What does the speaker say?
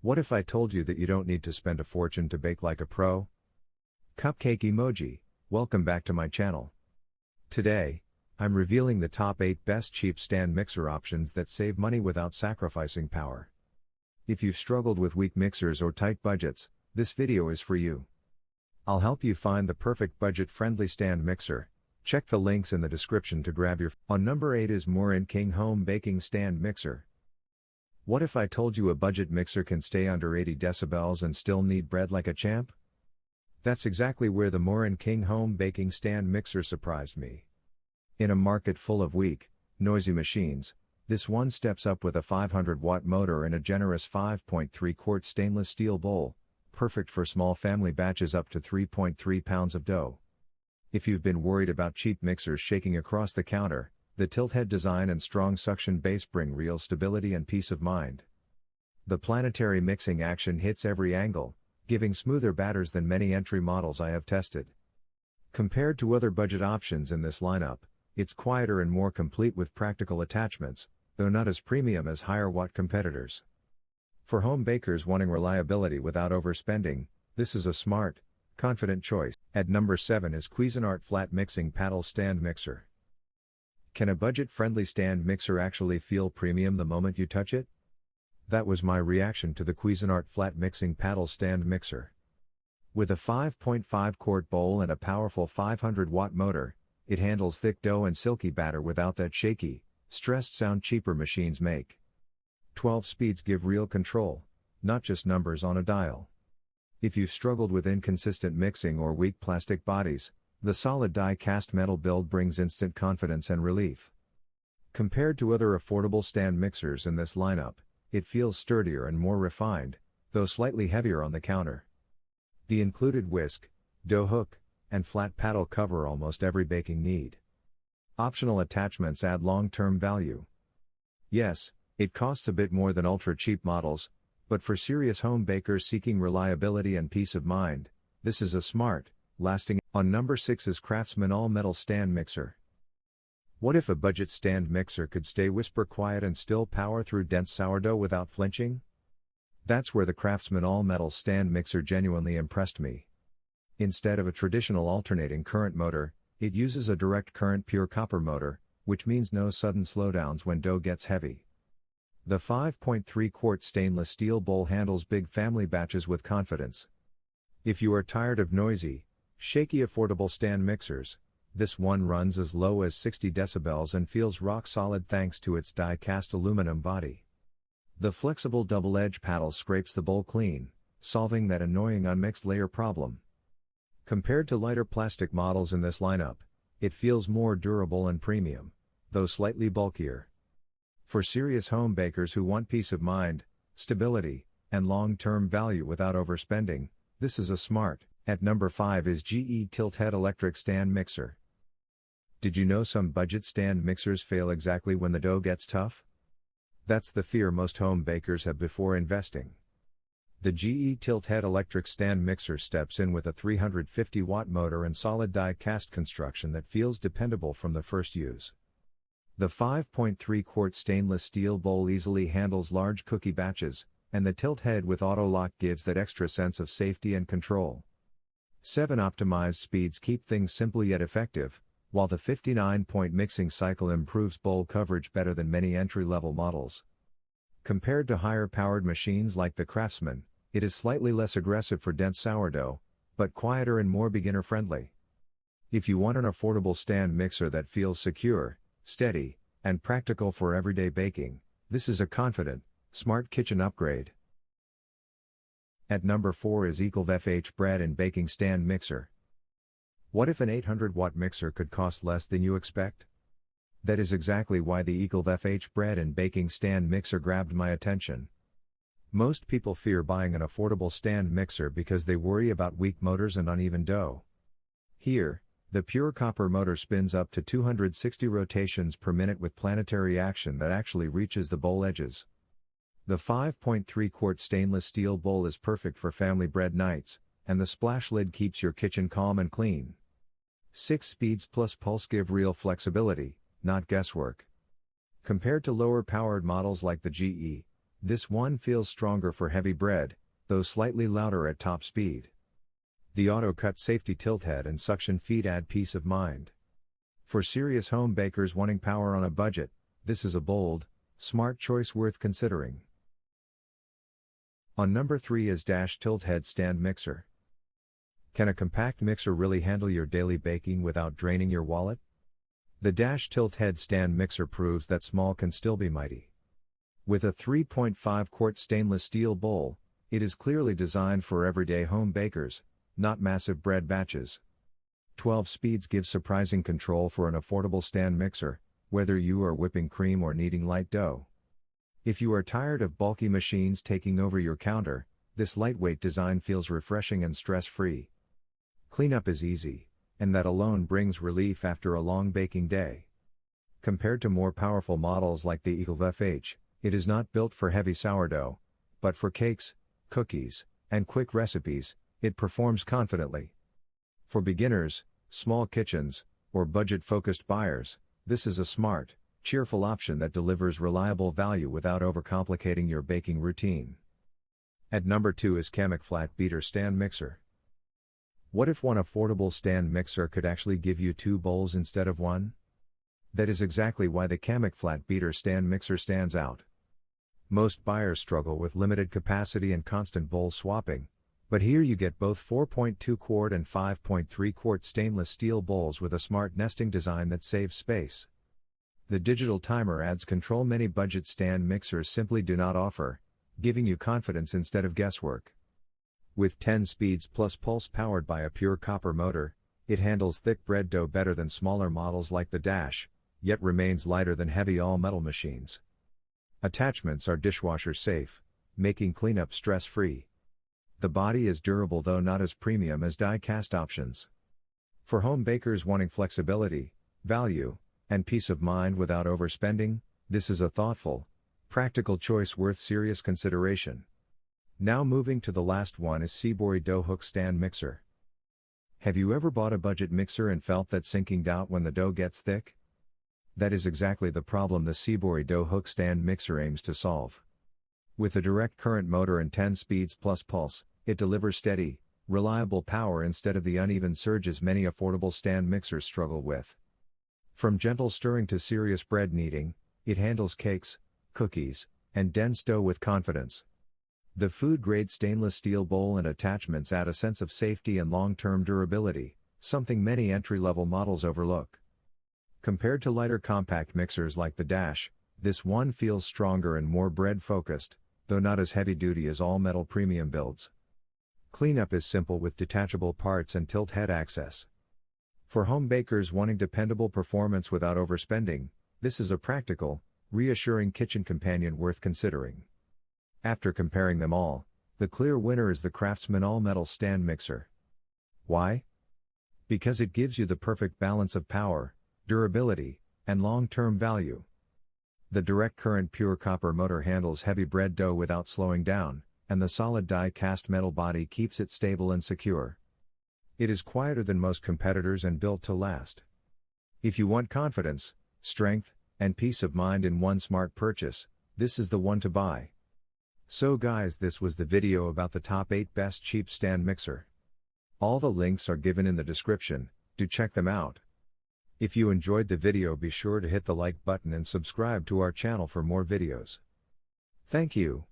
What if I told you that you don't need to spend a fortune to bake like a pro? Cupcake emoji, welcome back to my channel. Today, I'm revealing the top 8 best cheap stand mixer options that save money without sacrificing power. If you've struggled with weak mixers or tight budgets, this video is for you. I'll help you find the perfect budget-friendly stand mixer. Check the links in the description to grab your. On number 8 is MurenKing Home Baking Stand Mixer. What if I told you a budget mixer can stay under 80 decibels and still knead bread like a champ? That's exactly where the MurenKing Home Baking Stand Mixer surprised me. In a market full of weak, noisy machines, this one steps up with a 500-watt motor and a generous 5.3-quart stainless steel bowl, perfect for small family batches up to 3.3 pounds of dough. If you've been worried about cheap mixers shaking across the counter, the tilt head design and strong suction base bring real stability and peace of mind. The planetary mixing action hits every angle, giving smoother batters than many entry models I have tested. Compared to other budget options in this lineup, it's quieter and more complete with practical attachments, though not as premium as higher watt competitors. For home bakers wanting reliability without overspending, this is a smart, confident choice. At number 7 is Cuisinart Flat Mixing Paddle Stand Mixer. Can a budget-friendly stand mixer actually feel premium the moment you touch it? That was my reaction to the Cuisinart Flat Mixing Paddle Stand Mixer. With a 5.5-quart bowl and a powerful 500-watt motor, it handles thick dough and silky batter without that shaky, stressed sound cheaper machines make. 12 speeds give real control, not just numbers on a dial. If you've struggled with inconsistent mixing or weak plastic bodies, the solid die-cast metal build brings instant confidence and relief. Compared to other affordable stand mixers in this lineup, it feels sturdier and more refined, though slightly heavier on the counter. The included whisk, dough hook, and flat paddle cover almost every baking need. Optional attachments add long-term value. Yes, it costs a bit more than ultra-cheap models, but for serious home bakers seeking reliability and peace of mind, this is a smart, lasting. On number 6 is Kraftsman All-Metal Stand Mixer. What if a budget stand mixer could stay whisper quiet and still power through dense sourdough without flinching? That's where the Kraftsman All-Metal Stand Mixer genuinely impressed me. Instead of a traditional alternating current motor, it uses a direct current pure copper motor, which means no sudden slowdowns when dough gets heavy. The 5.3-quart stainless steel bowl handles big family batches with confidence. If you are tired of noisy, shaky affordable stand mixers, this one runs as low as 60 decibels and feels rock solid thanks to its die-cast aluminum body. The flexible double-edge paddle scrapes the bowl clean, solving that annoying unmixed layer problem. Compared to lighter plastic models in this lineup, it feels more durable and premium, though slightly bulkier. For serious home bakers who want peace of mind, stability, and long-term value without overspending, this is a smart. At number 5 is GE Tilt Head Electric Stand Mixer. Did you know some budget stand mixers fail exactly when the dough gets tough? That's the fear most home bakers have before investing. The GE Tilt Head Electric Stand Mixer steps in with a 350-watt motor and solid die-cast construction that feels dependable from the first use. The 5.3-quart stainless steel bowl easily handles large cookie batches, and the tilt head with auto lock gives that extra sense of safety and control. 7 optimized speeds keep things simple yet effective, while the 59-point mixing cycle improves bowl coverage better than many entry-level models. Compared to higher-powered machines like the Kraftsman, it is slightly less aggressive for dense sourdough, but quieter and more beginner-friendly. If you want an affordable stand mixer that feels secure, steady, and practical for everyday baking, this is a confident, smart kitchen upgrade. At number 4 is FH Bread and Baking Stand Mixer. What if an 800-watt mixer could cost less than you expect? That is exactly why the FH Bread and Baking Stand Mixer grabbed my attention. Most people fear buying an affordable stand mixer because they worry about weak motors and uneven dough. Here, the pure copper motor spins up to 260 rotations per minute with planetary action that actually reaches the bowl edges. The 5.3-quart stainless steel bowl is perfect for family bread nights, and the splash lid keeps your kitchen calm and clean. 6 speeds plus pulse give real flexibility, not guesswork. Compared to lower-powered models like the GE, This one feels stronger for heavy bread, though slightly louder at top speed. The auto-cut safety tilt head and suction feet add peace of mind. For serious home bakers wanting power on a budget, this is a bold, smart choice worth considering. On number 3 is Dash Tilt Head Stand Mixer. Can a compact mixer really handle your daily baking without draining your wallet? The Dash Tilt Head Stand Mixer proves that small can still be mighty. With a 3.5-quart stainless steel bowl, it is clearly designed for everyday home bakers, not massive bread batches. 12 speeds give surprising control for an affordable stand mixer, whether you are whipping cream or kneading light dough. If you are tired of bulky machines taking over your counter, this lightweight design feels refreshing and stress-free. Cleanup is easy, and that alone brings relief after a long baking day. Compared to more powerful models like the Eagle FH, it is not built for heavy sourdough, but for cakes, cookies, and quick recipes, it performs confidently. For beginners, small kitchens, or budget-focused buyers, this is a smart, cheerful option that delivers reliable value without overcomplicating your baking routine. At number 2 is Camic Flat Beater Stand Mixer. What if one affordable stand mixer could actually give you 2 bowls instead of 1? That is exactly why the Camic Flat Beater Stand Mixer stands out. Most buyers struggle with limited capacity and constant bowl swapping, but here you get both 4.2-quart and 5.3-quart stainless steel bowls with a smart nesting design that saves space. The digital timer adds control many budget stand mixers simply do not offer, giving you confidence instead of guesswork. With 10 speeds plus pulse powered by a pure copper motor, it handles thick bread dough better than smaller models like the Dash, yet remains lighter than heavy all-metal machines. Attachments are dishwasher safe, making cleanup stress-free. The body is durable though not as premium as die-cast options. For home bakers wanting flexibility, value, and peace of mind without overspending, this is a thoughtful, practical choice worth serious consideration. Now moving to the last one is Cebory Dough Hook Stand Mixer. Have you ever bought a budget mixer and felt that sinking doubt when the dough gets thick? That is exactly the problem the Cebory Dough Hook Stand Mixer aims to solve. With a direct current motor and 10 speeds plus pulse, it delivers steady, reliable power instead of the uneven surges many affordable stand mixers struggle with. From gentle stirring to serious bread kneading, it handles cakes, cookies, and dense dough with confidence. The food-grade stainless steel bowl and attachments add a sense of safety and long-term durability, something many entry-level models overlook. Compared to lighter compact mixers like the Dash, this one feels stronger and more bread-focused, though not as heavy-duty as all-metal premium builds. Cleanup is simple with detachable parts and tilt head access. For home bakers wanting dependable performance without overspending, this is a practical, reassuring kitchen companion worth considering. After comparing them all, the clear winner is the Kraftsman all-metal stand mixer. Why? Because it gives you the perfect balance of power, durability, and long-term value. The direct current pure copper motor handles heavy bread dough without slowing down, and the solid die-cast metal body keeps it stable and secure. It is quieter than most competitors and built to last. If you want confidence, strength, and peace of mind in one smart purchase, this is the one to buy. So guys, this was the video about the top 8 best cheap stand mixer. All the links are given in the description, do check them out. If you enjoyed the video, be sure to hit the like button and subscribe to our channel for more videos. Thank you.